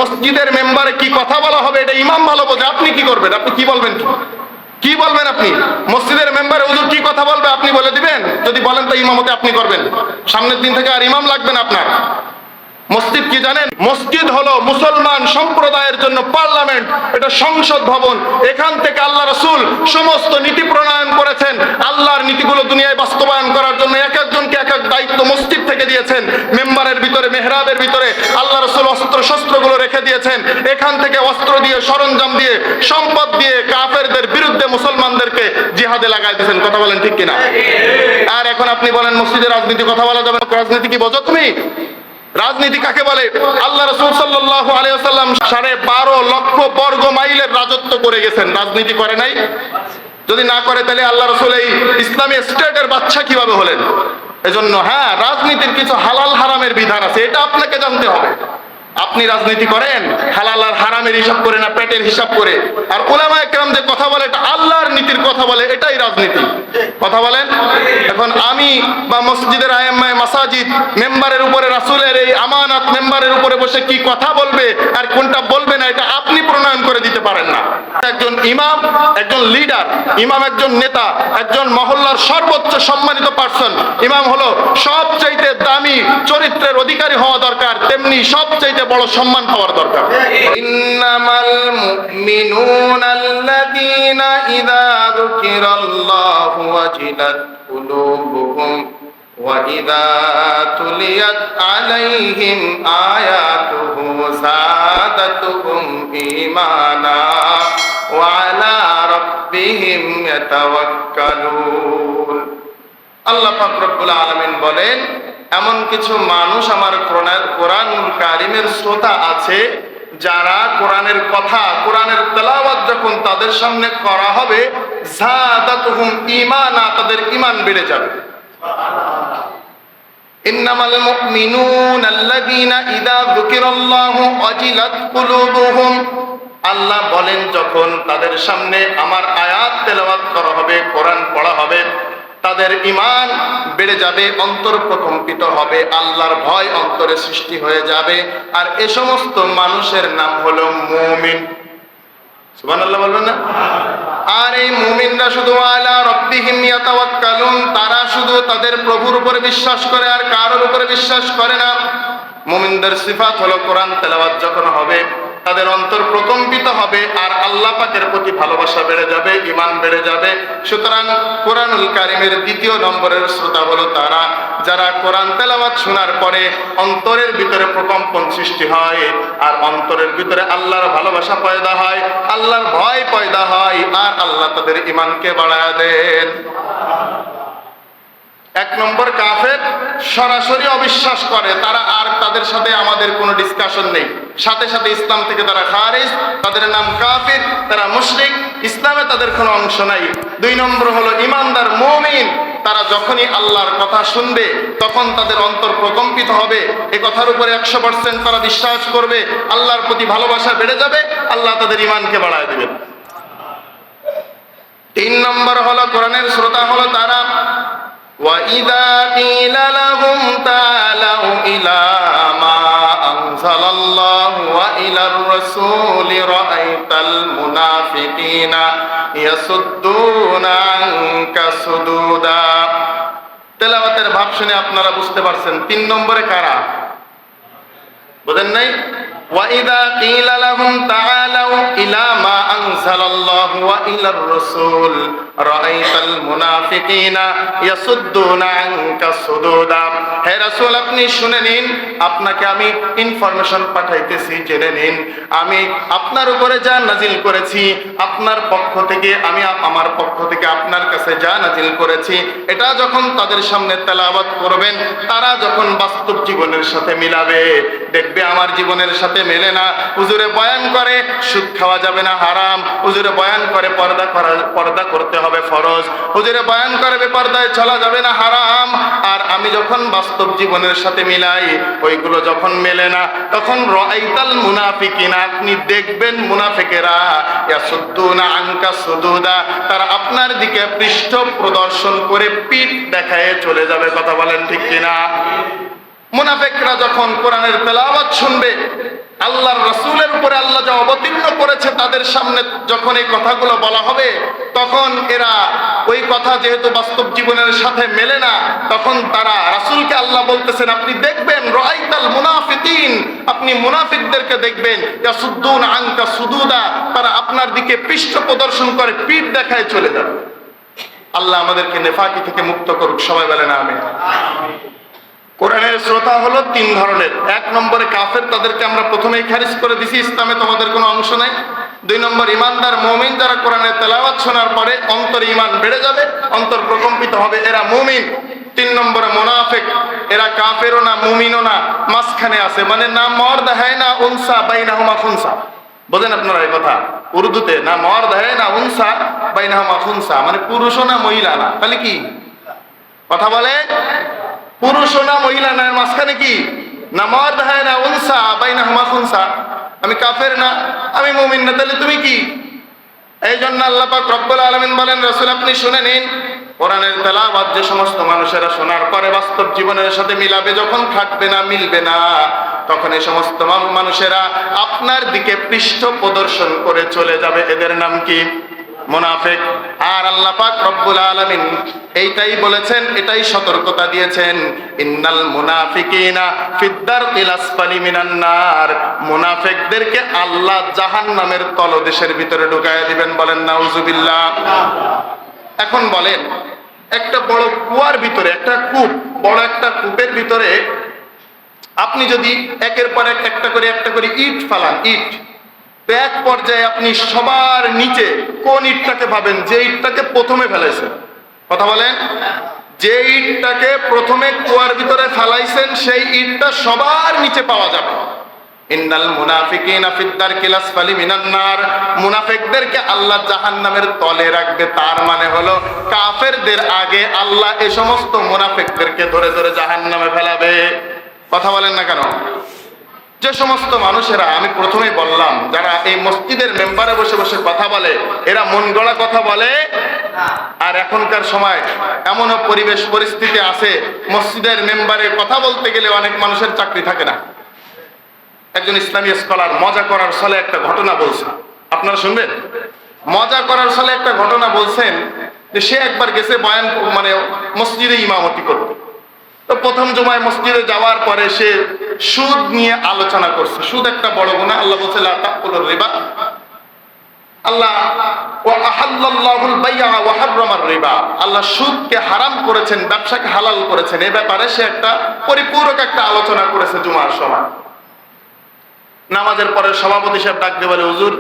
মসজিদের মেম্বারে কি কথা বলা হবে এটা ইমাম ভালো বোঝে। আপনি কি করবেন? আপনি কি বলবেন? কি বলবেন আপনি? মসজিদের মেম্বারে হুজুর কি কথা বলবে আপনি বলে দিবেন? যদি বলেন তো ইমামতে আপনি করবেন, সামনের দিন থেকে আর ইমাম লাগবে না আপনার। মসজিদ কি জানেন? মসজিদ হলো মুসলমান সম্প্রদায়ের জন্য পার্লামেন্ট, এটা সংসদ ভবন। এখান থেকে আল্লাহ রাসূল সমস্ত নীতি প্রণয়ন করেছেন। আল্লাহর নীতিগুলো দুনিয়ায় বাস্তবায়ন করার জন্য এক একজনকে এক এক দায়িত্ব মসজিদ থেকে দিয়েছেন। মেম্বারের ভিতরে, মেহরাবের ভিতরে আল্লাহ রাসূল অস্ত্র শস্ত্রগুলো রেখে দিয়েছেন। এখান থেকে অস্ত্র দিয়ে, সরঞ্জাম দিয়ে, সম্পদ দিয়ে কাফেরদের বিরুদ্ধে মুসলমানদেরকে জিহাদে লাগাই দিয়েছেন। কথা বলেন ঠিক কিনা? আর এখন আপনি বলেন মসজিদে রাজনীতি কথা বলা যাবে না। রাজনীতি কি বোঝো তুমি? রাজনীতি কাকে বলে? আল্লাহ রাসূল সাল্লাল্লাহু আলাইহি ওয়াসাল্লাম 12.5 লক্ষ বর্গ মাইলের রাজত্ব করে গেছেন, রাজনীতি করে নাই? যদি না করে তাহলে আল্লাহ রাসূল এই ইসলামী স্টেটের বাদশা কিভাবে হলেন? এজন্য হ্যাঁ, রাজনীতির কিছু হালাল হারামের বিধান আছে, এটা আপনাকে জানতে হবে। আপনি রাজনীতি করেন হালাল আর হারামের হিসাব করে না, পেটের হিসাব করে। আর উলামায়ে কেরাম যে কথা বলে এটা আল্লাহর নীতির কথা বলে, এটাই রাজনীতি। কথা বলেন। এখন আমি বা মসজিদের আইম্মায়ে মাসাজিদ মেম্বারের উপরে রাসূলের এই আমানত মেম্বারের উপরে বসে কি কথা বলবে আর কোনটা বলবে না, এটা আপনি প্রণয়ন করে দিতে পারেন না। একজন ইমাম, একজন লিডার, ইমাম একজন নেতা, একজন মহল্লার সর্বোচ্চ সম্মানিত পার্সন। ইমাম হলো সবচাইতে দামি চরিত্রের অধিকারী হওয়া দরকার, তেমনি সবচাইতে বড় সম্মান পাওয়ার দরকার। ইন্নামাল মুমিনুনা আল্লাযীনা ইযা যুকিরাল্লাহু ওয়াজিলাত কুলুবুহুম ওয়া ইযা তুলিয়াত আলাইহিম আয়াতুহু যাদাতুহুম ঈমানা ওয়া আলা রাব্বিহিম ইয়াতাওয়াক্কালুন। আল্লাহ পাক রব্বুল আলামিন বলেন, এমন কিছু মানুষ আমার কোরআনুল কারীমের শ্রোতা আছে যারা কোরআনের কথা, কোরআনের তেলাওয়াত যখন তাদের সামনে করা হবে, যাদাতুহুম ঈমানা, তাদের ঈমান বেড়ে যাবে। ইন্নামাল মুমিনুনা আল্লাযীনা ইযা যুকিরাল্লাহু ওয়াজিলাত কুলুবুহুম। আল্লাহ বলেন যখন তাদের সামনে আমার আয়াত তেলাওয়াত করা হবে, কোরআন পড়া হবে, তাদের ঈমান বেড়ে যাবে, অন্তর প্রকম্পিত হবে, আল্লাহর ভয় অন্তরে সৃষ্টি হয়ে যাবে। আর এ সমস্ত মানুষের নাম হলো মুমিন। সুবহানাল্লাহ বলবেন না? আর এই মুমিনরা শুধু আলা রাব্বিহিম ইয়াতাওয়াক্কালুন, তারা শুধু তাদের প্রভুর উপরে বিশ্বাস করে আর কারোর উপরে বিশ্বাস করে না। মুমিনদের সিফাত হলো কোরআন তেলাওয়াত যখন হবে তাদের অন্তর প্রকম্পিত হবে আর আল্লাহ পাকের প্রতি ভালোবাসা বেড়ে যাবে, ঈমান বেড়ে যাবে। সুতরাং কোরআনুল কারীমের দ্বিতীয় নম্বরের শ্রোতা হলো তারা যারা কোরআন তেলাওয়াত শোনার পরে অন্তরের ভিতরে প্রকম্পন সৃষ্টি হয় আর অন্তরের ভিতরে আল্লাহর ভালোবাসা পয়দা হয়, আল্লাহর ভয় পয়দা হয়, আর আল্লাহ তাদের ঈমানকে বাড়ায় দেন। এক নম্বর কাফের, সরাসরি অবিশ্বাস করে, তারা আর তাদের সাথে আমাদের কোনো ডিসকাশন নেই, সাথে সাথে ইসলাম থেকে তারা খারিজ, তাদের নাম কাফির, তারা মুশরিক, ইসলামে তাদের কোনো অংশ নাই। দুই নম্বর হলো ঈমানদার মুমিন, তারা যখনই আল্লাহর কথা শুনবে তখন তাদের অন্তর প্রকম্পিত হবে, এই কথার উপরে 100% তারা বিশ্বাস করবে, আল্লাহর প্রতি ভালোবাসা বেড়ে যাবে, আল্লাহ তাদের ঈমানকে বাড়ায় দেবেন। তিন নম্বর হলো কোরআনের শ্রোতা হলো তারা وَإِذَا قِيلَ لَهُمْ تَعَالَوْا إِلَى مَا أَنزَلَ اللَّهُ وَإِلَى الرَّسُولِ رَأَيْتَ الْمُنَافِقِينَ يَصُدُّونَ عَنكَ صُدُودًا। তেলাওয়াতের ভাব শুনে আপনারা বুঝতে পারছেন 3 নম্বরে কারা, বুঝেন নাই? وَإِذَا قِيلَ لَهُمْ تَعَالَوْا إِلَى مَا أَنزَلَ اللَّهُ وَإِلَى الرَّسُولِ رَأَيْتَ الْمُنَافِقِينَ يَصُدُّونَ عَنكَ صُدُودًا। হে রাসূল, আপনি শুনে নিন, আপনাকে আমি ইনফরমেশন পাঠাইতেছি, জেনে নিন। আমি আপনার উপরে যা নাজিল করেছি, আপনার পক্ষ থেকে আমি আমার পক্ষ থেকে আপনার কাছে যা নাজিল করেছি, এটা যখন তাদের সামনে তেলাওয়াত করবেন, তারা যখন বাস্তব জীবনের সাথে মিলাবে, দেখবে আমার জীবনের সাথে মেলে না। হুজুরে বয়ান করে সুদ খাওয়া যাবে না, হারাম। হুজুরে বয়ান করে পর্দা করতে হবে, ফরজ। হুজুরে বয়ান করে বেপরদায় চলা যাবে না, হারাম। আর আমি যখন বাস্তব জীবনের সাথে মিলাই, ওইগুলো যখন মেলে না, তখন রাআইতাল মুনাফিকিনা, আপনি দেখবেন মুনাফিকেরা ইয়াসুদ্দুনা আনকা সুদুদা, তারা আপনার দিকে পৃষ্ঠ প্রদর্শন করে পিঠ দেখায় চলে যাবে। কথা বলেন ঠিক কিনা? মুনাফিকরা যখন কোরআনের তেলাওয়াত শুনবে, আল্লাহর রাসূলের উপরে আল্লাহ যা অবতীর্ণ করেছে তাদের সামনে যখন এই কথাগুলো বলা হবে, তখন এরা ওই কথা যেহেতু বাস্তব জীবনের সাথে মেলে না, তখন তারা রাসূলকে আল্লাহ বলতেছেন আপনি দেখবেন রাআইতাল মুনাফিকিন, আপনি মুনাফিকদেরকে দেখবেন ইয়াসুদ্দুন আনকা সুদুদা, তারা আপনার দিকে পৃষ্ঠ প্রদর্শন করে পিঠ দেখায় চলে যাবে। আল্লাহ আমাদেরকে নেফাকি থেকে মুক্ত করুক, সবাই বলেন আমিন। কোরআনের শ্রোতা হলো তিন ধরনের। এক নম্বরে কাফের, তাদেরকে আমরা প্রথমেই খারিজ করে দিছি, ইসলামে তোমাদের কোনো অংশ নাই। দুই নম্বর ইমানদার মুমিন, যারা কোরআনের তেলাওয়াত শোনার পরে অন্তরে ঈমান বেড়ে যাবে, অন্তর প্রকম্পিত হবে, এরা মুমিন। তিন নম্বরে মুনাফিক, এরা কাফেরও না মুমিনও না, মাঝখানে আছে, মানে না মর্দ হ্যায় না উনসা বাইনাহুমা খুনসা। বোঝেন আপনারা এই কথা? উর্দুতে না মর্দ হ্যায় না উনসা বাইনাহুমা খুনসা, মানে পুরুষও না মহিলা না, তাহলে কি কথা বলে? পুরুষও না মহিলা না, মাঝখানে কি? না মর্দ হ্যায় না উনসা বাইনাহুমা খুনসা। আমি কাফের না, আমি মুমিন না, তাহলে তুমি কি? এই জন্য আল্লাহ পাক রব্বুল আলামিন বলেন, রাসূল আপনি শুনে নিন, কোরআনের তেলাওয়াত যে সমস্ত মানুষেরা শোনার পরে বাস্তব জীবনের সাথে মিলাবে, যখন খাটবে না, মিলবে না, তখন এই সমস্ত মানুষেরা আপনার দিকে পৃষ্ঠ প্রদর্শন করে চলে যাবে। এদের নাম কি? মুনাফিক। আর আল্লাহ পাক রব্বুল আলামিন এইটাই বলেছেন, এটাই সতর্কতা দিয়েছেন, ইন্নাল মুনাফিকিনা ফিদ্দারকিল আসফালি মিনান নার, মুনাফিকদেরকে আল্লাহ জাহান্নামের তলদেশের ভিতরে ঢুকায়া দিবেন। বলেন নাউজুবিল্লাহ। এখন বলেন, একটা বড় কুয়ার ভিতরে, একটা কূপ, বড় একটা কূপের ভিতরে আপনি যদি একের পর একটা করে ইট ফালান, ইট, এক পর্যায়ে আপনি সবার নিচে কোন ইটটাকে পাবেন? যে ইটটাকে প্রথমে ফেলাইছেন। কথা বলেন, যে ইটটাকে প্রথমে কুয়ার ভিতরে ফেলাইছেন সেই ইটটা সবার নিচে পাওয়া যাবে। ইন্নাল মুনাফিকিনা ফিদ্দারকিল আসফালি মিনান নার, মুনাফিকদেরকে আল্লাহ জাহান্নামের তলে রাখবে। তার মানে হলো কাফেরদের আগে আল্লাহ এই সমস্ত মুনাফিকদেরকে ধরে ধরে জাহান্নামে ফেলাবে। কথা বলেন না কেন? যে সমস্ত মানুষেরা, আমি প্রথমেই বললাম, যারা এই মসজিদের মেম্বারে বসে বসে কথা বলে, এরা মন গড়া কথা বলে। আর এখনকার সময় এমনও পরিবেশ পরিস্থিতি আছে, মসজিদের মেম্বারে কথা বলতে গেলে অনেক মানুষের চাকরি থাকে না। একজন ইসলামী স্কলার মজা করার ছলে একটা ঘটনা বলছেন, আপনারা শুনবেন। মজা করার ছলে একটা ঘটনা বলছেন যে সে একবার গেছে বয়ান, মানে মসজিদে ইমামতি করতে। তো প্রথম জুমায় মসজিদে যাওয়ার পরে সে সুদ নিয়ে আলোচনা করছে। সুদ একটা বড় গুনাহ। আল্লাহ বলছে লা তাকুলুর রিবা, আল্লাহ ওয়া আহাল্লাল্লাহুল বাই'a ওয়া হাররামার রিবা, আল্লাহ সুদকে হারাম করেছেন, ব্যবসাকে হালাল করেছেন। এই ব্যাপারে সে একটা পরিপূরক একটা আলোচনা করেছে জুমার সময়। নামাজের পরে সভাপতি সাহেব ডাক দিয়ে বলে, হুজুর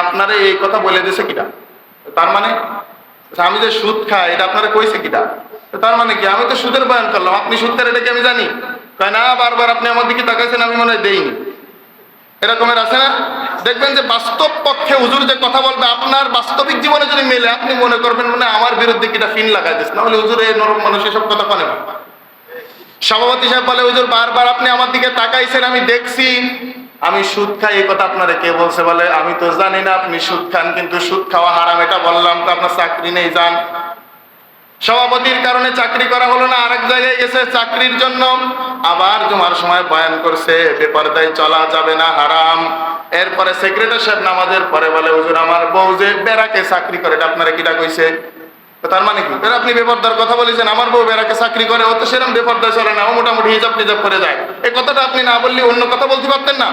আপনারা এই কথা বলে দিয়েছে কিটা? তার মানে আমি যে সুদ খাই এটা আপনারা কইছে কিটা? তার মানে কি? আমি তো সুদের বয়ান করলাম, আপনি সুদ খান এটা কি আমি জানি? কয় না, বারবার আপনি আমার দিকে তাকাইছেন, আমি মনে হয় দেইনি। এরকমের আছে না? দেখবেন যে বাস্তব পক্ষে হুজুর যে কথা বলবে, আপনার বাস্তবিক জীবনে যদি মেলে, আপনি মনে করবেন মানে আমার বিরুদ্ধে কিটা ফিন লাগাই দিস, না হলে হুজুর এই নরম মানুষ এসব কথা কনে। সভাপতি সাহেব বলে, হুজুর বারবার আপনি আমার দিকে তাকাইছেন, আমি দেখছি আমি সুদ খাই, এই কথা আপনারা কে বলছে? বলে আমি তো জানি না আপনি সুদ খান, কিন্তু সুদ খাওয়া হারাম এটা বললাম তো, আপনার চাকরি নেই, যান। সভাপতির কারণে চাকরি করা হলো না, আরেক জায়গায় গেছে চাকরির জন্য। আবার জুমার সময় বয়ান করছে বেপরদায় চলা যাবে না, হারাম। এরপরে সেক্রেটারি সাহেব নামাজের পরে বলে, হুজুর আমার বউ যে বেরাকে চাকরি করে, এটা আপনারা কিটা কইছে? তার মানে কি? আপনি বেপরদার কথা বলেছেন, আমার বউ বেরাকে চাকরি করে, ও তো সেরকম বেপরদায় চলে না, ও মোটামুটি হিজাব টিজাব করে যায়। এই কথাটা আপনি না বললে অন্য কথা বলতে পারতেন না?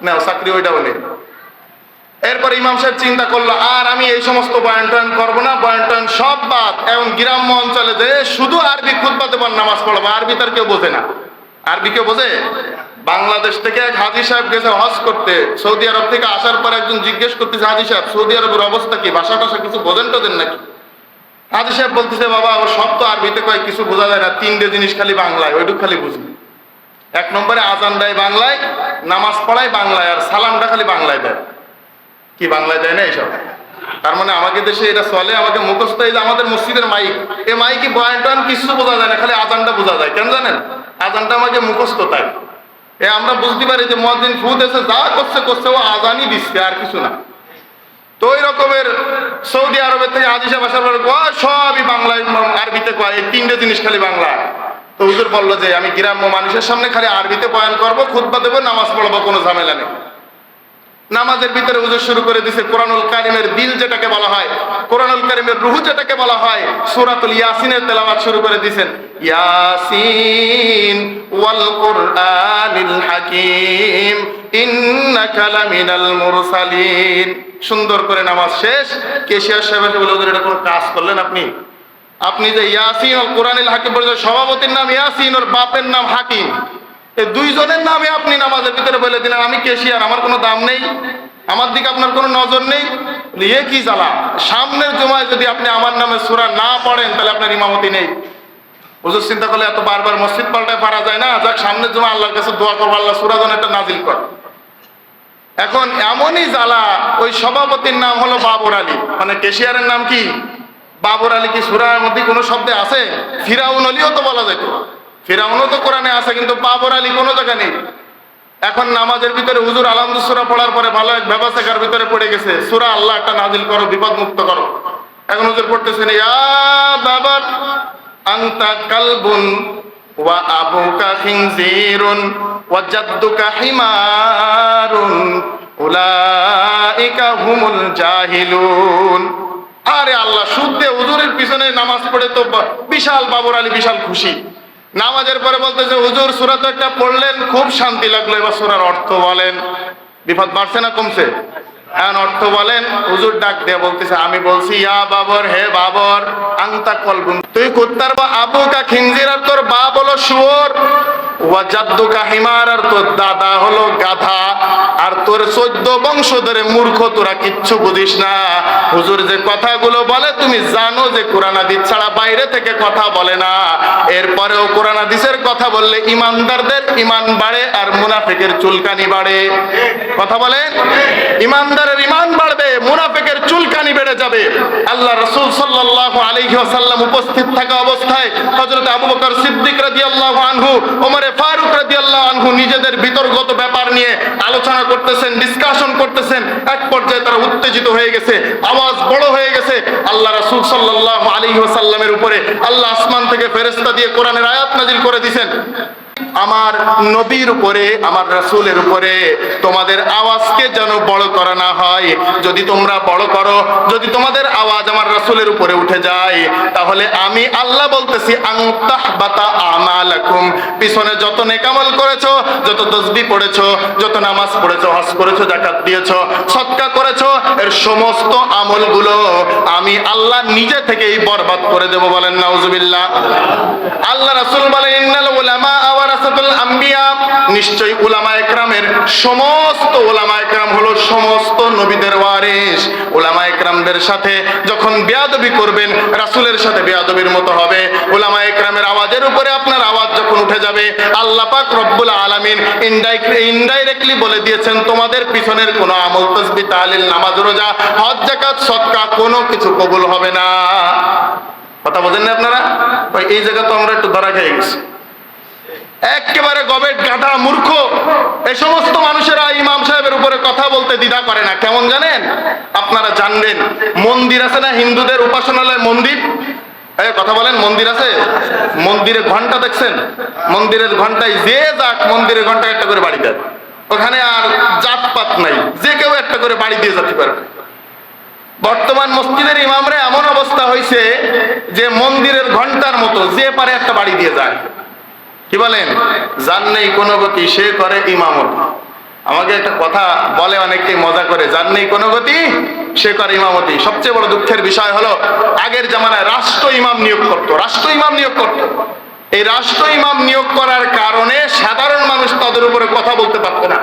না, চাকরি ওইটা বলে। এরপর ইমাম সাহেব চিন্তা করলো, আর আমি এই সমস্ত বয়ান টয়ান করবো না, বয়ান টয়ান সব বাদ, এখন গ্রাম্য অঞ্চলে যে শুধু আরবি খুতবা দেবার নামাজ পড়বো। আরবি তার কেউ বোঝে না। আরবি কেউ বোঝে? বাংলাদেশ থেকে এক হাজী সাহেব গেছে হজ করতে, সৌদি আরব থেকে আসার পর একজন জিজ্ঞেস করতেছে, হাজী সাহেব সৌদি আরবের অবস্থা কি, ভাষা টাষা কিছু বোঝেন টোঝেন নাকি? হাজী সাহেব বলতেছে, বাবা ও সব তো আরবিতে কয়, কিছু বোঝা যায় না, তিনটে জিনিস খালি বাংলায়, ওইটুকু খালি বুঝি। এক নম্বরে আজান দেয় বাংলায়, নামাজ পড়ায় বাংলায়, আর সালামটা খালি বাংলায় দেয়। কি বাংলায় দেয় না এইসব? তার মানে আমাকে দেশে এটা চলে, আমাকে মুখস্থ। এই যে আমাদের মসজিদের মাইক, এই মাইকে বয়ান টয়ান কিছু বোঝা যায় না, খালি আজানটা বোঝা যায়। কেন জানেন? আজানটা আমাকে মুখস্থ। তাই আমরা বুঝতে পারি যে মুয়াজ্জিন ফু দিয়েছে, যা করছে করছে, ও আজানই দিচ্ছে, আর কিছু না। তো ওই রকমের সৌদি আরবের থেকে হাজী সাহেব আসার পরে সবই বাংলায়, আরবিতে কয়, এই তিনটে জিনিস খালি বাংলা। তো হুজুর বললো যে আমি গ্রাম্য মানুষের সামনে খালি আরবিতে বয়ান করবো, খুতবা দেবো, নামাজ পড়বো, কোনো ঝামেলা নেই। নামাজের ভিতরে হুজুর শুরু করে দিছে কোরআনুল কারীমের দিল যেটাকে বলা হয়, কোরআনুল কারীমের রূহ যেটাকে বলা হয়, সূরাতুল ইয়াসিনের তেলাওয়াত শুরু করে দিয়েছেন। ইয়াসিন ওয়াল কুরআনিল হাকীম ইন্নাকা লামিনাল মুরসালিন। সুন্দর করে নামাজ শেষ। কেশিয়ার সাহেব এসে বলে, হুজুর এটা কোনো কাজ করলেন আপনি? আপনি যে ইয়াসিন ওয়াল কুরআনিল হাকীম বলেছেন, সভাপতির নাম ইয়াসিন, ওর বাপের নাম হাকিম, এই দুইজনের নামে আপনি নামাজের ভিতরে বলে দিলেন আমি কেশিয়ার, আমার কোনো দাম নেই, আমার দিকে আপনার কোনো নজর নেই। এ কি জ্বালা! সামনের জুমায় যদি আপনি আমার নামে সূরা না পড়েন তাহলে আপনার ইমামতি নেই। হুজুর চিন্তা করলে এত বারবার মসজিদ পাল্টায় পারা যায় না, যাক সামনের জুমা আল্লাহর কাছে দোয়া করবো আল্লাহ সূরা যেন একটা নাজিল করে। এখন এমনই জ্বালা, ওই সভাপতির নাম হলো বাবর আলী, মানে কেশিয়ারের নাম কি বাবর আলী। কি সূরার মধ্যে কোনো শব্দে আছে? ফিরাউন আলীও তো বলা যেত, ফিরাউনও তো কোরআনে আছে, কিন্তু বাবর আলী কোনো জায়গা নেই। এখন নামাজের ভিতরে হুজুর আলহামদুলিল্লাহ সূরা পড়ার পরে ভালো এক ব্যবসাকার ভিতরে পড়ে গেছে, সূরা আল্লাহ একটা নাজিল করো, বিপদ মুক্ত করো। এখন হুজুর পড়তেছেন, ইয়া বাবার আনতা কালবুন ওয়া আবুকা খিনজিরুন ওয়া জাদ্দুকা হিমারুন উলাইকা হুমুল জাহিলুন। আরে আল্লাহ, শুদ্ধে হুজুরের পিছনে নামাজ পড়ে তো বিশাল বাবর আলী বিশাল খুশি। নামাজের পরে বলতেছে, হুজুর সূরা তো একটা পড়লেন, খুব শান্তি লাগলো, এবার সূরার অর্থ বলেন। বিপদ বাড়ছে না কমছে? এখন অর্থ বলেন। হুজুর ডাক দিয়ে বলতেছে, আমি বলছি ইয়া বাবর, হে বাবর, আনতা কলবুন, তুই কুত্তার বা আবুকা খিনজির, আর তোর বাপ হলো শুয়োর, ওয়া জাদ্দুকা হিমার, আর তোর দাদা হলো গাধা, আর তোর 14 বংশ ধরে মূর্খ, তোরা কিচ্ছু বুঝিস না। হুজুর যে কথাগুলো বলে তুমি জানো যে কোরআন হাদিস ছাড়া বাইরে থেকে কথা বলে না, এরপরেও কোরআন হাদিসের কথা বললে ইমানদারদের ইমান বাড়ে আর মুনাফিকের চুলকানি বাড়ে। কথা বলেন, ইমানদারের ইমান বাড়বে, মুনাফিকের চুলকানি বেড়ে যাবে। আল্লাহ রাসূল সাল্লাল্লাহু আলাইহি ওয়াসাল্লাম উপস্থিত থাকা অবস্থায় হযরত আবু বকর সিদ্দিক রাদিয়াল্লাহু আনহু, ওমরে ফারুক রাদিয়াল্লাহু আনহু নিজেদের বিতর্কিত ব্যাপার নিয়ে আলোচনা করতেছেন, ডিসকাশন করতেছেন। এক পর্যায়ে তারা উত্তেজিত হয়ে গেছে, আওয়াজ বড় হয়ে গেছে। আল্লাহ রাসূল সাল্লাল্লাহু আলাইহি ওয়াসাল্লামের উপরে আল্লাহ আসমান থেকে ফেরেশতা দিয়ে কোরআনের আয়াত নাযিল করে দিয়েছেন, আমার নবীর উপরে, আমার রাসূলের উপরে তোমাদের আওয়াজকে যেন বড় করা না হয়। যদি তোমরা বড় করো, যদি তোমাদের আওয়াজ আমার রাসূলের উপরে উঠে যায়, তাহলে আমি আল্লাহ বলতেছি আনতাহবাতা আমালাকুম, পিছনে যত নেক আমল করেছো, যত তাসবিহ পড়েছো, যত নামাজ পড়েছো, হজ করেছো, যাকাত দিয়েছো, সদকা করেছো, এর সমস্ত আমলগুলো আমি আল্লাহ নিজে থেকেই বরবাদ করে দেব। বলেন নাউজুবিল্লাহ। আল্লাহ রাসূল বলেন, ইন্নাল উলামা ওয়ারাসাতুল আম্বিয়া, নিশ্চয়ই উলামা একরামের, সমস্ত উলামা একরাম হলো সমস্ত নবীদের ওয়ারিস। উলামা একরামদের সাথে যখন বেয়াদবি করবেন, রাসূলের সাথে বেয়াদবির মতো হবে। উলামা একরামের আওয়াজের উপরে আপনার আওয়াজ যখন উঠে যাবে, আল্লাহ পাক রব্বুল আলামিন ইনডাইরেক্টলি বলে দিয়েছেন তোমাদের পিছনের কোনো আমল, তাসবিহ, তাহলিল, নামাজ, রোজা, হজ, যাকাত, সদকা কোনো কিছু কবুল হবে না। কথা বোঝেন না আপনারা? এই জায়গা তো আমরা একটু ধরা খেয়ে গেছি। একেবারে গবেট, গাধা, মূর্খ এই সমস্ত মানুষেরা ইমাম সাহেবের উপরে কথা বলতে দ্বিধা করে না। কেমন জানেন? আপনারা জানবেন, মন্দির আছে না হিন্দুদের উপাসনালয় মন্দির, কথা বলেন, মন্দির আছে, মন্দিরে ঘন্টা দেখছেন? মন্দিরের ঘন্টায় যে যাক, মন্দিরের ঘন্টায় একটা করে বাড়ি দেয়, ওখানে আর জাতপাত নাই, যে কেউ একটা করে বাড়ি দিয়ে যেতে পারবে। বর্তমান মসজিদের ইমামরা এমন অবস্থা হয়েছে যে মন্দিরের ঘন্টার মতো যে পারে একটা বাড়ি দিয়ে যায়। কি বলেন? যার নেই কোনো গতি সে করে ইমামত। আমাকে একটা কথা বলে অনেকে মজা করে, যার নেই কোনো গতি সে করে ইমামতি। সবচেয়ে বড় দুঃখের বিষয় হলো, আগের জামানায় রাষ্ট্র ইমাম নিয়োগ করতো, রাষ্ট্র ইমাম নিয়োগ করতো। এই রাষ্ট্র ইমাম নিয়োগ করার কারণে সাধারণ মানুষ তাদের উপরে কথা বলতে পারত না।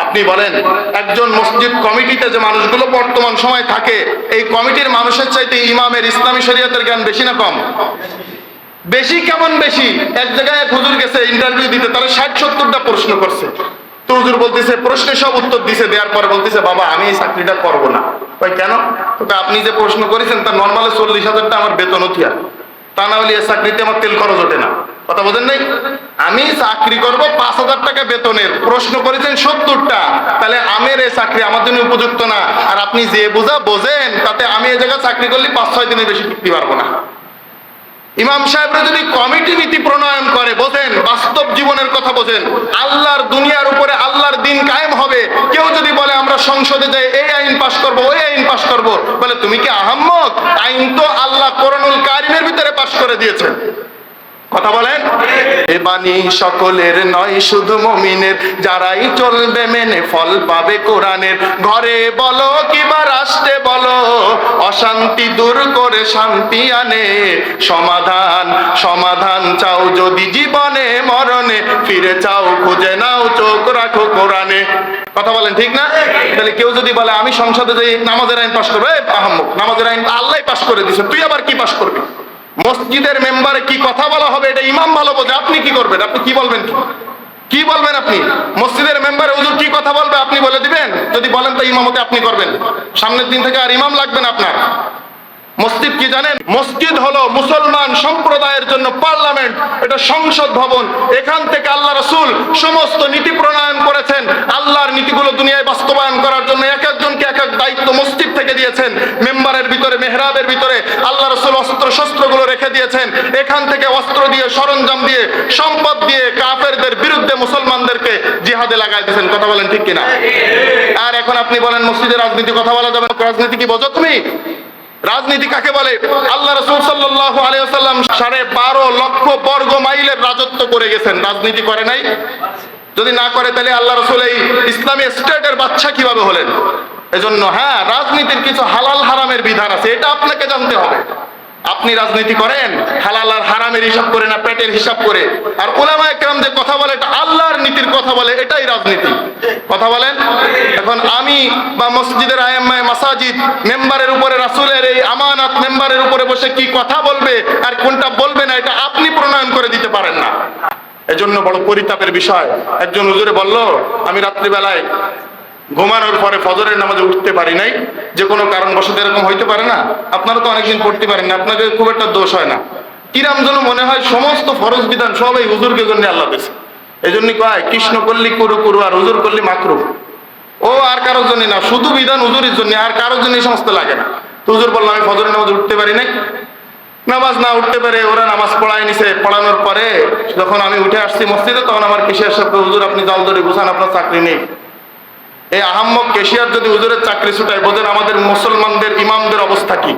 আপনি বলেন, একজন মসজিদ কমিটিতে যে মানুষগুলো বর্তমান সময় থাকে, এই কমিটির মানুষের চাইতে ইমামের ইসলামী শরীয়তের জ্ঞান বেশি না কম? বেশি। কেমন বেশি? এক জায়গায় এক হুজুর গেছে ইন্টারভিউ দিতে, তারা 60-70টা প্রশ্ন করছে। তো হুজুর বলতেছে, প্রশ্নের সব উত্তর দিছে, দেওয়ার পরে বলতেছে, বাবা আমি এই চাকরিটা করবো না। কেন? তোকে আপনি যে প্রশ্ন করেছেন তার নর্মালে 40,000 টাকা আমার বেতন উঠিয়া, তা না হলে এই চাকরিতে আমার তেল খরচ ওঠে না। কথা বোঝেন নাই? আমি চাকরি করব 5,000 টাকা বেতনের, প্রশ্ন করেছেন 70টা, তাহলে আমের এই চাকরি আমার জন্য উপযুক্ত না। আর আপনি যে বোঝা বোঝেন, তাতে আমি এই জায়গায় চাকরি করলে 5-6 দিনের বেশি টিকতে পারবো না। ইমাম সাহেবরা যদি কমিটি নীতি প্রণয়ন করে, বোঝেন বাস্তব জীবনের কথা বোঝেন, আল্লাহর দুনিয়ার উপরে আল্লাহর দিন কায়েম হবে। কেউ যদি বলে আমরা সংসদে যাই এই আইন পাশ করব, ওই আইন পাশ করব, বলে তুমি কি আহাম্মক? আইন তো আল্লাহ কোরআনুল কারিমের ভিতরে পাশ করে দিয়েছেন। কথা বলেন। এ বাণী সকলের নয়, শুধু মুমিনের, যারাই চলবে মেনে ফল পাবে কোরআনের। ঘরে বলো কিবা রাষ্ট্রে বলো, অশান্তি দূর করে শান্তি আনে। সমাধান সমাধান চাও যদি জীবনে মরণে, ফিরে চাও খুঁজে নাও চোখ রাখো কোরআনে। কথা বলেন ঠিক না? তাহলে কেউ যদি বলে আমি সংসদে যাই নামাজের আইন পাশ করবো, আহাম্মক নামাজের আইন আল্লাহ পাশ করে দিছে, তুই আবার কি পাশ করবি? মসজিদের মেম্বারে কি কথা বলা হবে এটা ইমাম ভালো বোঝে, আপনি কি করবেন? আপনি কি বলবেন? কি বলবেন আপনি? মসজিদের মেম্বারে হুজুর কি কথা বলবে আপনি বলে দিবেন? যদি বলেন তো ইমামতে আপনি করবেন। সামনের দিন থেকে আর ইমাম লাগবে না আপনার। মসজিদ কি জানেন? মসজিদ হলো মুসলমান সম্প্রদায়ের জন্য পার্লামেন্ট, এটা সংসদ ভবন। এখান থেকে আল্লাহ রাসূল সমস্ত নীতি প্রণয়ন করেছেন। আল্লাহর নীতিগুলো দুনিয়ায় বাস্তবায়ন করার জন্য এক একজনকে এক এক দায়িত্ব মসজিদ থেকে দিয়েছেন। মেম্বারের ভিতরে, মেহরাবের ভিতরে আল্লাহ রাসূল অস্ত্র শস্ত্রগুলো রেখে দিয়েছেন। এখান থেকে অস্ত্র দিয়ে, সরঞ্জাম দিয়ে, সম্পদ দিয়ে কাফেরদের বিরুদ্ধে মুসলমানদেরকে জিহাদে লাগাই দিয়েছেন। কথা বলেন ঠিক কিনা? আর এখন আপনি বলেন মসজিদে রাজনীতি কথা বলা যাবে না। রাজনীতি কি বোঝো তুমি? রাজনীতি কাকে বলে? আল্লাহ রাসূল সাল্লাল্লাহু আলাইহি ওয়াসাল্লাম 12.5 লক্ষ বর্গ মাইলের রাজত্ব করে গেছেন, রাজনীতি করে নাই? যদি না করে তাহলে আল্লাহ রাসূল এই ইসলামী স্টেটের বাদশা কিভাবে হলেন? এজন্য হ্যাঁ, রাজনীতির কিছু হালাল হারামের বিধান আছে, এটা আপনাকে জানতে হবে। আপনি রাজনীতি করেন হালাল আর হারামের হিসাব করে না, পেটের হিসাব করে। আর উলামায়ে কেরাম যে কথা বলে এটা আল্লাহর নীতির কথা বলে, এটাই রাজনীতি। কথা বলেন। এখন আমি বা মসজিদের আইম্মায়ে মাসাজিদ মেম্বারের উপরে রাসূলের এই আমানত মেম্বারের উপরে বসে কি কথা বলবে আর কোনটা বলবে না, এটা আপনি প্রণয়ন করে দিতে পারেন না। এজন্য বড় পরিতাপের বিষয়, একজন হুজুরে বলল আমি রাত্রিবেলায় ঘুমানোর পরে ফজরের নামাজে উঠতে পারি নাই, যে কোনো কারণবশত এরকম হইতে পারে না? আপনারা তো অনেকদিন পড়তে পারেন না, আপনাদের খুব একটা দোষ হয় না। কিরাম যেন মনে হয় সমস্ত ফরজ বিধান সব এই হুজুরকে জন্য আল্লাহ দিয়েছে। এই জন্যই কয় কৃষ্ণ করলি কুরু কুরু আর হুজুর করলি মাকরু। ও আর কারোর জন্য না, শুধু বিধান হুজুরের জন্য, আর কারোর জন্য এই সমস্ত লাগে না। তো হুজুর বললাম আমি ফজরের নামাজে উঠতে পারি নাই। নামাজ না উঠতে পারে ওরা নামাজ পড়াই নিছে। পড়ানোর পরে যখন আমি উঠে আসছি মসজিদে, তখন আমার কেশিয়ার সাহেব হুজুর আপনি জল ধরে গুছান, আপনার চাকরি নেই। এই আহাম্মক কেশিয়ার যদি হুজুরের চাকরি ছুটায়, বোঝেন আমাদের মুসলমানদের ইমামদের অবস্থা কি।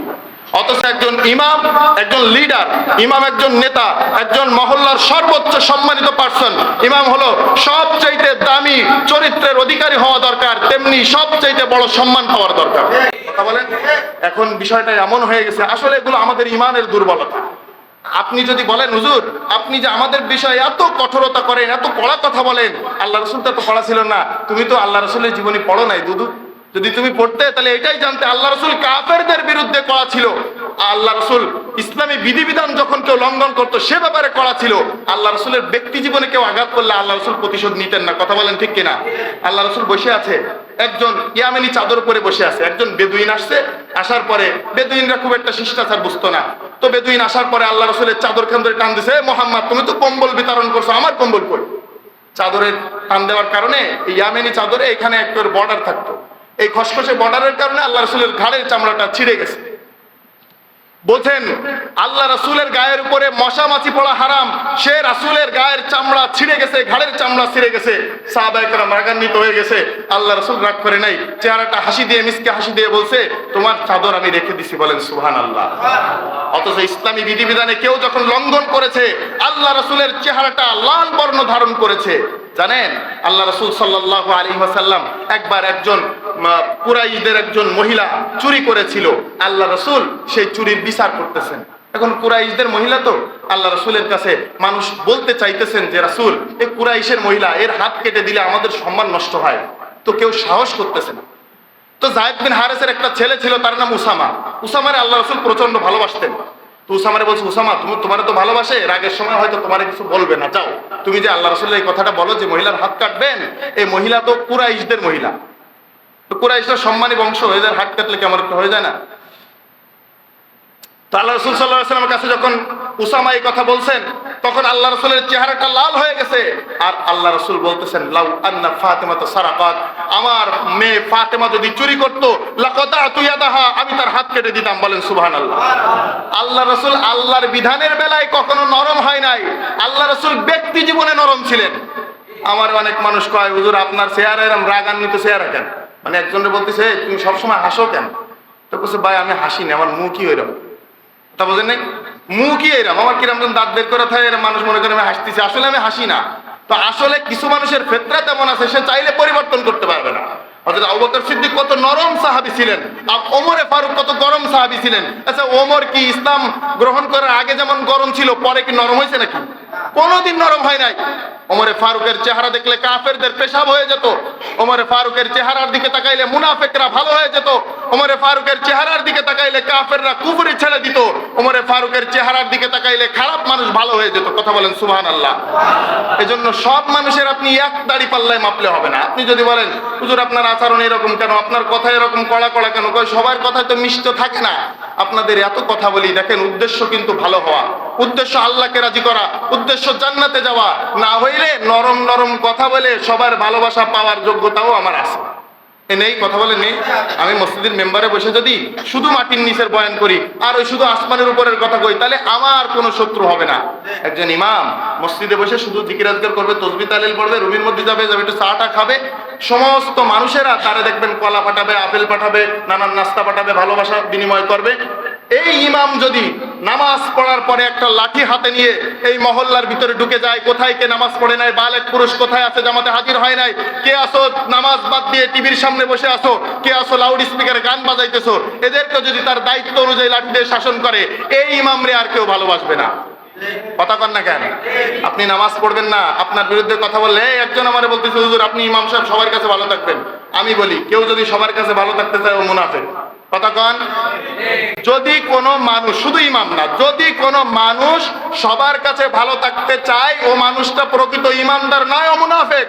অথচ একজন ইমাম, একজন লিডার, ইমাম একজন নেতা, একজন মহল্লার সর্বোচ্চ সম্মানিত পার্সন। ইমাম হলো সবচাইতে দামি চরিত্রের অধিকারী হওয়া দরকার, তেমনি সবচাইতে বড় সম্মান পাওয়ার দরকার। কথা বলেন। এখন বিষয়টা এমন হয়ে গেছে, আসলে এগুলো আমাদের ইমানের দুর্বলতা। আপনি যদি বলেন হুজুর আপনি যে আমাদের বিষয়ে এত কঠোরতা করেন, এত কড়া কথা বলেন, আল্লাহ রাসূল তো কড়া ছিল না। তুমি তো আল্লাহ রাসূলের জীবনী পড়ো নাই দুদু। যদি তুমি পড়তে তাহলে এটাই জানতে আল্লাহ রাসূল কাফেরদের বিরুদ্ধে কড়া ছিল। আল্লাহ রাসূল ইসলামী বিধিবিধান যখন কেউ লঙ্ঘন করতো সে ব্যাপারে কড়া ছিল। আল্লাহ রাসূলের ব্যক্তি জীবনে কেউ আঘাত করলে আল্লাহ রাসূল প্রতিশোধ নিতেন না। কথা বলেন ঠিক কিনা? আল্লাহ রাসূল বসে আছে, একজন ইয়ামেনি চাদর পরে বসে আছে, একজন বেদুইন আসছে। আসার পরে বেদুইনরা খুব একটা শিষ্টাচার বুঝতো না। তো বেদুইন আসার পরে আল্লাহ রাসূলের চাদর খান ধরে টান দিছে, মোহাম্মদ তুমি তো কম্বল বিতরণ করছো, আমার কম্বল কই? চাদরের টান দেওয়ার কারণে ইয়ামেনি চাদরে এখানে একটা বর্ডার থাকতো, এই খসখসে বর্ডারের কারণে আল্লাহ রাসূলের ঘাড়ের চামড়াটা ছিঁড়ে গেছে। বোঝেন আল্লাহ রাসূলের গায়ের উপরে মশা মাছি পড়া হারাম, সে রাসূলের গায়ের চামড়া ছিঁড়ে গেছে, ঘাড়ের চামড়া ছিঁড়ে গেছে। সাহাবায়ে কেরাম রাগান্বিত হয়ে গেছে। আল্লাহ রাসূল রাগ করে নাই, চেহারাটা হাসি দিয়ে, মিসকে হাসি দিয়ে বলছে তোমার চাদর আমি রেখে দিছি। বলেন সুবহানাল্লাহ। অথচ ইসলামী বিধিবিধানে কেউ যখন লঙ্ঘন করেছে, আল্লাহ রাসূলের চেহারাটা লাল বর্ণ ধারণ করেছে। জানেন আল্লাহ রাসূল সাল্লাল্লাহু আলাইহি ওয়াসাল্লাম একবার একজন কুরাইশদের একজন মহিলা চুরি করেছিল। আল্লাহ রাসূল সেই চুরির বিচার করতেছেন। এখন কুরাইশদের মহিলা তো আল্লাহ রাসূলের কাছে মানুষ বলতে চাইতেছেন যে রাসূল এই কুরাইশের মহিলা, এর হাত কেটে দিলে আমাদের সম্মান নষ্ট হয়। তো কেউ সাহস করতেছে না। তো যায়েদ বিন হারেসের একটা ছেলে ছিল, তার নাম উসামা। উসামারে আল্লাহ রাসূল প্রচন্ড ভালোবাসতেন। তো উসামারে বলছে উসামা তোমার তো ভালোবাসে, রাগের সময় হয়তো তোমার কিছু বলবে না, যাও তুমি যে আল্লাহ রাসূলের এই কথাটা বলো যে মহিলার হাত কাটবেন। এই মহিলা তো কুরাইশদের মহিলা, তো কুরাইশরা সম্মানী বংশ, এদের হাত কাটলে কেমন একটা হয়ে যায় না? তো আল্লাহ রাসূল সাল্লাল্লাহু আলাইহি ওয়াসাল্লামের কাছে যখন উসামা এই কথা বলছেন, তখন আল্লাহ রাসূলের চেহারাটা লাল হয়ে গেছে। আর আল্লাহ রাসূল বলতেছেন, লাউ আন্না ফাতিমাতা সারাকাত, আমার মেয়ে ফাতেমা যদি চুরি করত, লাকাতাতু ইয়াদাহা, আমি তার হাত কেটে দিতাম। বলেন সুবহানাল্লাহ। আল্লাহ রাসূল আল্লাহর বিধানের বেলায় কখনো নরম হয় নাই। আল্লাহ রাসূল ব্যক্তি জীবনে নরম ছিলেন। আমার অনেক মানুষ কয়, হুজুর আপনার চেহারা এরকম রাগান্বিত চেহারা কেন? মানে একজনের বলতেছে, তুমি সবসময় হাসো কেন? তো বলছে, ভাই আমি হাসি না, আমার মুখই ওইরকম। তা বোঝেন নাই? মুখই এরকম, আমার কিরম দাঁত বের করে থাকে, এরকম মানুষ মনে করে আমি হাসতেছি, আসলে আমি হাসি না। তো আসলে কিছু মানুষের ফিতরা তেমন আছে, সে চাইলে পরিবর্তন করতে পারবে না। হযরত আবু বকর সিদ্দিক কত নরম সাহাবী ছিলেন, আর ওমরে ফারুক কত গরম সাহাবী ছিলেন। আচ্ছা, ওমর কি ইসলাম গ্রহণ করার আগে যেমন গরম ছিল, পরে কি নরম হয়েছে নাকি? কোনোদিন নরম হয় নাই। ওমরে ফারুকের চেহারা দেখলে কাফেরদের পেশাব হয়ে যেত। ওমরে ফারুকের চেহারার দিকে তাকাইলে মুনাফিকরা ভালো হয়ে যেত। ওমরে ফারুকের চেহারার দিকে তাকাইলে কাফেররা কুফরি ছেড়ে দিত। ওমরে ফারুকের চেহারার দিকে তাকাইলে খারাপ মানুষ ভালো হয়ে যেত। কথা বলেন সুবহানাল্লাহ। এজন্য সব মানুষের আপনি এক দাড়ি পাল্লায় মাপলে হবে না। আপনি যদি বলেন, হুজুর আপনার আচরণ এরকম কেন, আপনার কথা এরকম কড়া কড়া কেন, সবার কথায় তো মিষ্ট থাকে না। আপনাদের এত কথা বলি, দেখেন উদ্দেশ্য কিন্তু ভালো হওয়া, উদ্দেশ্য আল্লাহকে রাজি করা, উদ্দেশ্য জান্নাতে যাওয়া। না হইলে নরম নরম কথা বলে সবার ভালোবাসা পাওয়ার যোগ্যতাও আমার আছে। নেই, কথা বলে নেই। আমি মসজিদের মেম্বারে বসে যদি শুধু মাটির নিচের বয়ান করি আর ওই শুধু আসমানের উপরের কথা কই, তাহলে আমার কোনো শত্রু হবে না। একজন ইমাম মসজিদে বসে শুধু জিকির আজকার করবে, তসবিহ তাহলিল পড়বে, রুমের মধ্যে যাবে, একটু চাটা খাবে, সমস্ত মানুষেরা তারা দেখবেন কলা পাঠাবে, আপেল পাঠাবে, নানান নাস্তা পাঠাবে, ভালোবাসা বিনিময় করবে। এই ইমাম যদি নামাজ পড়ার পরে একটা লাঠি হাতে নিয়ে এই মহল্লার ভিতরে ঢুকে যায়, কোথায় কে নামাজ পড়ে নাই, বালেক পুরুষ কোথায় আছে, জামাতে হাজির হয় নাই, কে আসো নামাজ বাদ দিয়ে টিভির সামনে বসে আসো, কে আসো লাউড স্পিকারে গান বাজাইতেছো, এদেরকে যদি তার দায়িত্ব অনুযায়ী লাঠি দিয়ে শাসন করে, এই ইমামরে আর কেউ ভালোবাসবে না। কথা কন না কেন? আপনি নামাজ পড়বেন না, আপনার বিরুদ্ধে কথা বললে, একজন আমারে বলতেছে, হুজুর আপনি ইমাম সাহেব সবার কাছে ভালো থাকবেন। আমি বলি, কেউ যদি সবার কাছে ভালো থাকতে চায়, ও মুনাফিক। কথা কন। যদি কোনো মানুষ, শুধু ইমাম না, যদি কোনো মানুষ সবার কাছে ভালো থাকতে চায়, ও মানুষটা প্রকৃত ইমানদার নয়, ও মুনাফিক।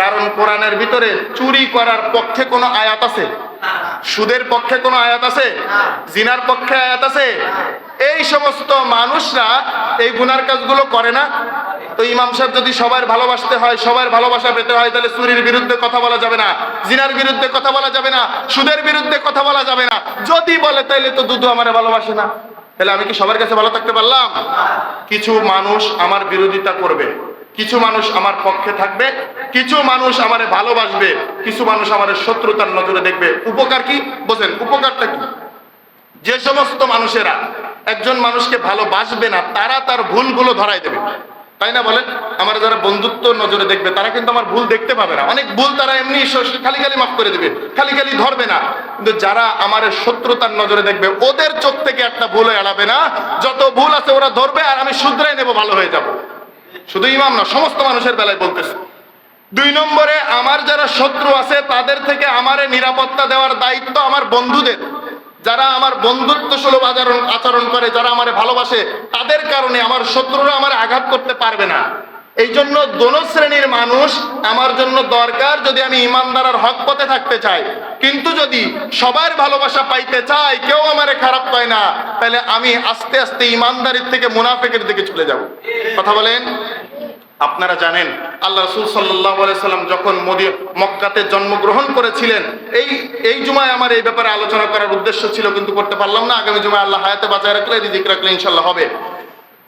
কারণ কোরআনের ভিতরে চুরি করার পক্ষে কোনো আয়াত আছে? সুদের পক্ষে কোনো আয়াত আছে? জিনার পক্ষে আয়াত আছে? এই সমস্ত মানুষরা এই গুনার কাজগুলো করে না। তো ইমাম সাহেব যদি সবার ভালোবাসতে হয়, সবার ভালোবাসা পেতে হয়, তাহলে চুরির বিরুদ্ধে কথা বলা যাবে না, জিনার বিরুদ্ধে কথা বলা যাবে না, সুদের বিরুদ্ধে কথা বলা যাবে না। যদি বলে তাইলে তো দুধু আমারে ভালোবাসে না, তাহলে আমি কি সবার কাছে ভালো থাকতে পারলাম? কিছু মানুষ আমার বিরোধিতা করবে, কিছু মানুষ আমার পক্ষে থাকবে, কিছু মানুষ আমারে ভালোবাসবে, কিছু মানুষ আমারে শত্রুতার নজরে দেখবে। উপকার কি বোঝেন? উপকারটা কি? যে সমস্ত মানুষেরা একজন মানুষকে ভালোবাসবে না, তারা তার ভুলগুলো ধরাই দেবে, তাই না বলেন? আমার যারা বন্ধুত্ব নজরে দেখবে, তারা কিন্তু আমার ভুল দেখতে পাবে না। অনেক ভুল তারা এমনি খালি খালি মাফ করে দেবে, খালি খালি ধরবে না। কিন্তু যারা আমার শত্রুতার নজরে দেখবে, ওদের চোখ থেকে একটা ভুল এড়াবে না। যত ভুল আছে ওরা ধরবে, আর আমি শুধরাই নেব, ভালো হয়ে যাব। শুধু ইমাম না, সমস্ত মানুষের বেলায় বলতেছে। 2 নম্বরে, আমার যারা শত্রু আছে তাদের থেকে আমারে নিরাপত্তা দেওয়ার দায়িত্ব আমার বন্ধুদের। যারা আমার বন্ধুত্ব সুলভ আচরণ করে, যারা আমারে ভালোবাসে, তাদের কারণে আমার শত্রুরা আমারে আঘাত করতে পারবে না। এই জন্য দোনো শ্রেণীর মানুষ আমার জন্য দরকার, যদি আমি ইমানদার আর হক পথে থাকতে চাই। কিন্তু যদি সবার ভালোবাসা পাইতে চাই, কেউ আমারে খারাপ পায় না, তাহলে আমি আস্তে আস্তে ইমানদারির থেকে মুনাফিকের দিকে চলে যাব। কথা বলেন। আপনারা জানেন, আল্লাহ রাসূল সাল্লাল্লাহু আলাইহি সাল্লাম যখন মক্কাতে জন্মগ্রহণ করেছিলেন, এই জুমায় আমার এই ব্যাপারে আলোচনা করার উদ্দেশ্য ছিল, কিন্তু করতে পারলাম না। আগামী জুমায় আল্লাহ হায়াতে বাঁচায় রাখলে, রিজিক রাখলে ইনশাআল্লাহ হবে।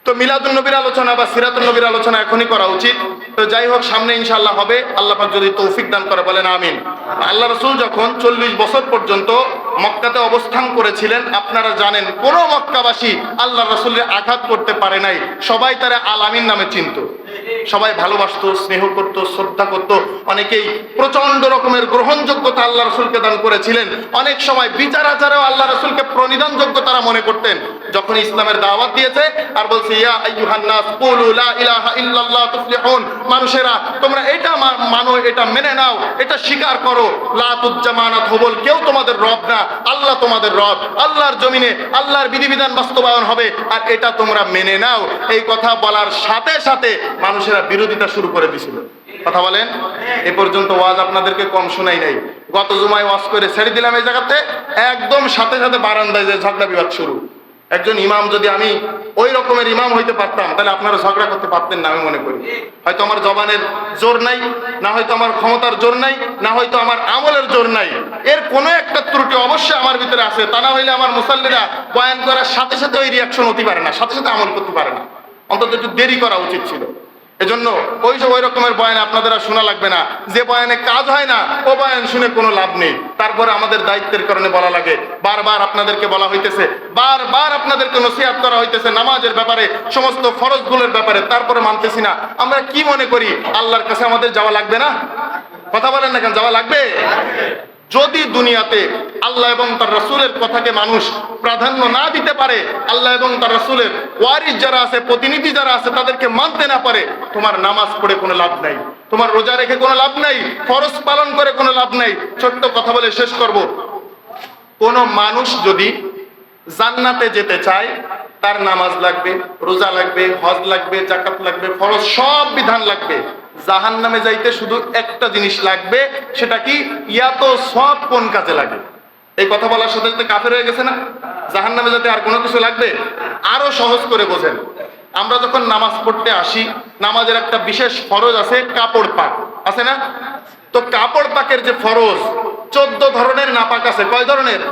তো মিলাদুন নবীর আলোচনা বা সিরাতুন নবীর আলোচনা এখনই করা উচিত। তো যাই হোক, সামনে ইনশাআল্লাহ হবে, আল্লাহ পাক যদি তৌফিক দান করে, বলেন আমিন। আল্লাহ রাসূল যখন 40 বছর পর্যন্ত মক্কাতে অবস্থান করেছিলেন, আপনারা জানেন কোন মক্কাবাসী আল্লাহ রাসূলের আঘাত করতে পারে নাই। সবাই তারা আল আমিন নামে চিনত, সবাই ভালোবাসতো, স্নেহ করত, শ্রদ্ধা করত। অনেকেই প্রচন্ড রকমের গ্রহণযোগ্যতা আল্লাহ রাসূলকে দান করেছিলেন। অনেক সময় বিচার আচারেও আল্লাহ রাসূলকে প্রণিধানযোগ্য তারা মনে করতেন। যখন ইসলামের দাওয়াত দিয়েছে আর বলছে, ইয়া আইয়ুহান নাস কুলু লা ইলাহা ইল্লাল্লাহ তুফলিহুন, মানুষেরা তোমরা এটা মানো, এটা মেনে নাও, এটা স্বীকার করো, লা তুজ্জামানাত হুবল, কেউ তোমাদের রব না, আল্লাহ তোমাদের রব, আল্লাহর জমিনে আল্লাহর বিধিবিধান বাস্তবায়ন হবে, আর এটা তোমরা মেনে নাও। এই কথা বলার সাথে সাথে মানুষেরা বিরোধিতা শুরু করে দিয়েছিল। কথা বলেন। এ পর্যন্ত ওয়াজ আপনাদেরকে কম শোনাই নাই। গত জুমায় ওয়াজ করে ছেড়ে দিলাম এই জায়গাতে, একদম সাথে সাথে বারান্দায় যে ঝগড়া বিবাদ শুরু। একজন ইমাম যদি আমি ওই রকমের ইমাম হইতে পারতাম তাহলে আপনারা ঝগড়া করতে পারতেন না, আমি মনে করি। হয়তো আমার জবানের জোর নাই, না হয়তো আমার ক্ষমতার জোর নাই, না হয়তো আমার আমলের জোর নাই, এর কোনো একটা ত্রুটি অবশ্যই আমার ভিতরে আছে। তা না হইলে আমার মুসাল্লিরা বয়ান করার সাথে সাথে ওই রিয়াকশন হতে পারে না, সাথে সাথে আমল করতে পারে না, অন্তত একটু দেরি করা উচিত ছিল। এজন্য ওই রকমের বয়ান আপনাদের আর শোনা লাগবে না। যে বয়ানে কাজ হয় না ও বয়ান শুনে কোনো লাভ নেই। তারপরে আমাদের দায়িত্বের কারণে বলা লাগে, বারবার আপনাদেরকে বলা হইতেছে, বারবার আপনাদেরকে নসিহত করা হইতেছে নামাজের ব্যাপারে, সমস্ত ফরজগুলোর ব্যাপারে, তারপরে মানতেছি না। আমরা কি মনে করি আল্লাহর কাছে আমাদের যাওয়া লাগবে না? কথা বলেন না কেন, যাওয়া লাগবে? যদি দুনিয়াতে আল্লাহ এবং তার রাসূলের কথাকে মানুষ প্রাধান্য না দিতে পারে, আল্লাহ এবং তার রাসূলের ওয়ারিস যারা আছে, প্রতিনিধি যারা আছে, তাদেরকে মানতে না পারে, তোমার নামাজ পড়ে কোনো লাভ নাই, তোমার রোজা রেখে কোনো লাভ নাই, ফরজ পালন করে কোনো লাভ নাই। ছোট্ট কথা বলে শেষ করব। কোন মানুষ যদি জান্নাতে যেতে চায়, তার নামাজ লাগবে, রোজা লাগবে, হজ লাগবে, যাকাত লাগবে, ফরজ সব বিধান লাগবে। জাহান্নামে যাইতে শুধু একটা জিনিস লাগবে, সেটা কি? ইয়া তো সব কোন কাজে লাগে? এই কথা বলার সাথে সাথে কাফের হয়ে গেছে না? জাহান্নামে যেতে আর কোনো কিছু লাগবে? আরো সহজ করে বোঝেন। আমরা যখন নামাজ পড়তে আসি, নামাজের একটা বিশেষ ফরজ আছে, কাপড় পাক আছে না? তো কাপড় পাকের যে ফরজ, 14 ধরনের নাপাক আছে। কয় ধরনের?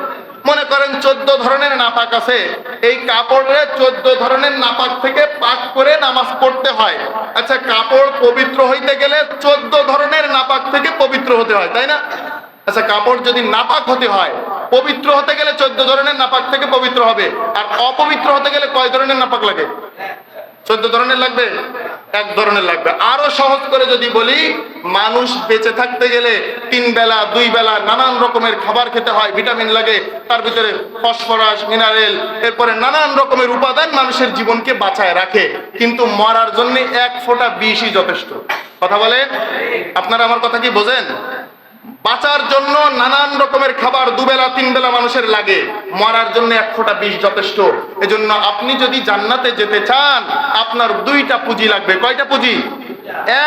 মনে করেন 14 ধরনের নাপাক আছে। এই কাপড়ে 14 ধরনের নাপাক থেকে পাক করে নামাজ পড়তে হয়। আচ্ছা, কাপড় পবিত্র হইতে গেলে 14 ধরনের নাপাক থেকে পবিত্র হতে হয়, তাই না? আচ্ছা, কাপড় যদি নাপাক হতে হয়, পবিত্র হতে গেলে 14 ধরনের নাপাক থেকে পবিত্র হবে। আর অপবিত্র হতে গেলে কয় ধরনের নাপাক লাগে? 14 ধরনের লাগবে? এক ধরনের লাগবে। আরো সহজ করে যদি বলি, মানুষ বেঁচে থাকতে গেলে 3 বেলা 2 বেলা নানান রকমের খাবার খেতে হয়, ভিটামিন লাগে, তার ভিতরে ফসফরাস, মিনারেল, এরপরে নানান রকমের উপাদান মানুষের জীবনকে বাঁচায় রাখে। কিন্তু মরার জন্য 1 ফোঁটা বিষই যথেষ্ট। কথা বলে? আপনারা আমার কথা কি বোঝেন? বাঁচার জন্য নানান রকমের খাবার 2 বেলা 3 বেলা মানুষের লাগে, মরার জন্য 1 ফোঁটা বিষ যথেষ্ট। এজন্য আপনি যদি জান্নাতে যেতে চান, আপনার 2টা পুঁজি লাগবে। কয়টা পুঁজি?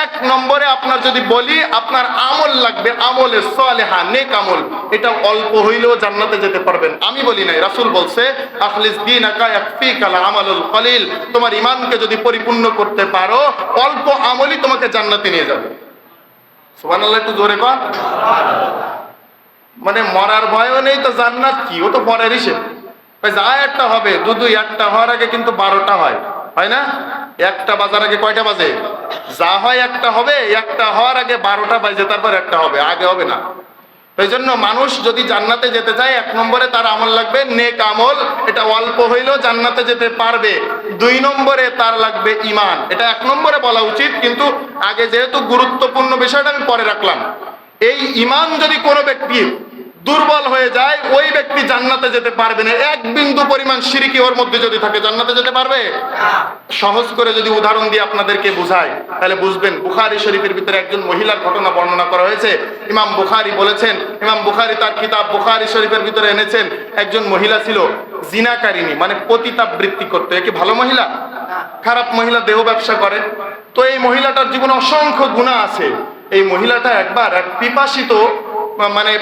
1 নম্বরে আপনার যদি বলি, আপনার আমল লাগবে, আমলে সালেহা, নেক আমল। এটা অল্প হইলেও জান্নাতে যেতে পারবেন। আমি বলি নাই, রাসূল বলছে, আখলিস দীনাকা ইয়াকফিকাল আমালুল কলিল। তোমার ঈমানকে যদি পরিপূর্ণ করতে পারো, অল্প আমলই তোমাকে জান্নাতে নিয়ে যাবে। সুবহানাল্লাহ, একটু জোরে কর। মানে মরার ভয়ও নেই তো জান্নাত কি, ও তো পরের হিসেব। যা একটা হবে, একটা হওয়ার আগে কিন্তু 12টা হয়, হয় না? একটা বাজার আগে কয়টা বাজে? যা হয় একটা হবে, একটা হওয়ার আগে 12টা বাজে, তারপর একটা হবে, আগে হবে না। এই জন্য মানুষ যদি জান্নাতে যেতে চায়, 1 নম্বরে তার আমল লাগবে নেক আমল, এটা অল্প হইলেও জান্নাতে যেতে পারবে। 2 নম্বরে তার লাগবে ঈমান। এটা 1 নম্বরে বলা উচিত, কিন্তু আগে যেহেতু গুরুত্বপূর্ণ বিষয়টা আমি পরে রাখলাম। এই ঈমান যদি কোনো ব্যক্তি দুর্বল হয়ে যায়, ওই ব্যক্তি জান্নাতে যেতে পারবে না। 1 বিন্দু পরিমাণ শিরকি ওর মধ্যে যদি থাকে, জান্নাতে যেতে পারবে? সহজ করে যদি উদাহরণ দিয়ে আপনাদেরকে বুঝাই, তাহলে বুঝবেন। বুখারী শরীফের ভিতরে একজন মহিলার ঘটনা বর্ণনা করা হয়েছে। ইমাম বুখারী বলেছেন, ইমাম বুখারী তার কিতাব বুখারী শরীফের ভিতরে এনেছেন, একজন মহিলা ছিল জিনাকারিনী, মানে পতিতাবৃত্তি করতো। এ কি ভালো মহিলা? খারাপ মহিলা, দেহ ব্যবসা করে। তো এই মহিলাটার জীবনে অসংখ্য গুনাহ আছে। এই মহিলাটা একবার এক পিপাসিত, মানে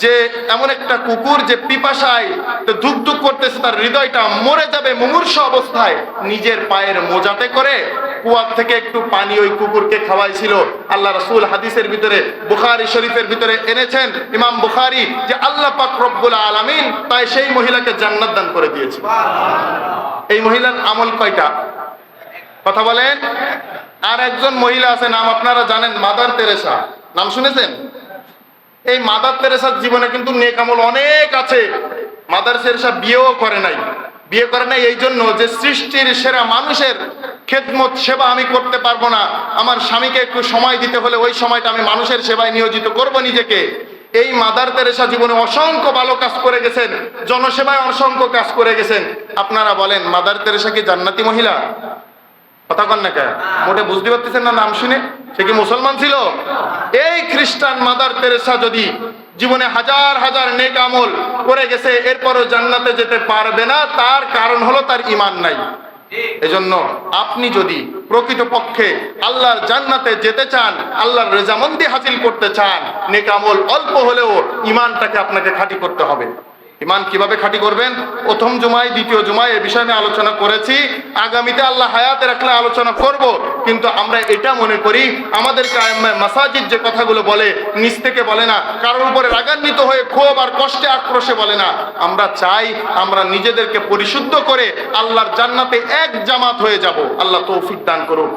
যে এমন একটা কুকুর যে পিপাসায় ধুক ধুক করতেছে, তার হৃদয়টা মরে যাবে মুমূর্ষ অবস্থায়, নিজের পায়ের মোজাতে করে কুয়া থেকে একটু পানি ওই কুকুরকে খাওয়াইছিল। আল্লাহ রাসূল হাদিসের ভিতরে বুখারী শরীফের ভিতরে এনেছেন ইমাম বুখারী, যে আল্লাহ পাক রব্বুল আলামিন তাই সেই মহিলাকে জান্নাত দান করে দিয়েছে। এই মহিলার আমল কয়টা? কথা বলেন। আর একজন মহিলা আছে, নাম আপনারা জানেন, মাদার তেরেসা। নাম শুনেছেন? এই মাদার তেরেসার জীবনে কিন্তু নেক আমল অনেক আছে। মাদার তেরেসা বিয়েও করে নাই। বিয়ে করে নাই এই জন্য যে সৃষ্টির সেরা মানুষের খেদমত সেবা আমি করতে পারবো না, আমার স্বামীকে একটু সময় দিতে হলে ওই সময়টা আমি মানুষের সেবায় নিয়োজিত করব নিজেকে। এই মাদার তেরেসা জীবনে অসংখ্য ভালো কাজ করে গেছেন, জনসেবায় অসংখ্য কাজ করে গেছেন। আপনারা বলেন, মাদার তেরেসা কি জান্নাতি মহিলা? কথা কন না কেন? মোটে বুঝতে পারতেছেন না নাম শুনে? সে কি মুসলমান ছিল? এই খ্রিস্টান মাদার তেরেসা যদি জীবনে হাজার হাজার নেক আমল করে গেছে, এরপরও জান্নাতে যেতে পারবে না, তার কারণ হলো তার ঈমান নাই। এজন্য আপনি যদি প্রকৃতপক্ষে আল্লাহর জান্নাতে যেতে চান, আল্লাহর রেজামন্দি হাসিল করতে চান, নেক আমল অল্প হলেও ঈমানটাকে আপনাকে খাঁটি করতে হবে। ইমান কিভাবে খাঁটি করবেন? প্রথম জুমায়, দ্বিতীয় জুমায় এ বিষয়ে আমি আলোচনা করেছি। আগামীতে আল্লাহ হায়াতে রাখলে আলোচনা করব। কিন্তু আমরা এটা মনে করি আমাদেরকে আইম্মায়ে মাসাজিদ যে কথাগুলো বলে নিজ থেকে বলে না, কারোর উপরে রাগান্বিত হয়ে ক্ষোভ আর কষ্টে আক্রোশে বলে না। আমরা চাই আমরা নিজেদেরকে পরিশুদ্ধ করে আল্লাহর জান্নাতে এক জামাত হয়ে যাব। আল্লাহ তৌফিক দান করুন।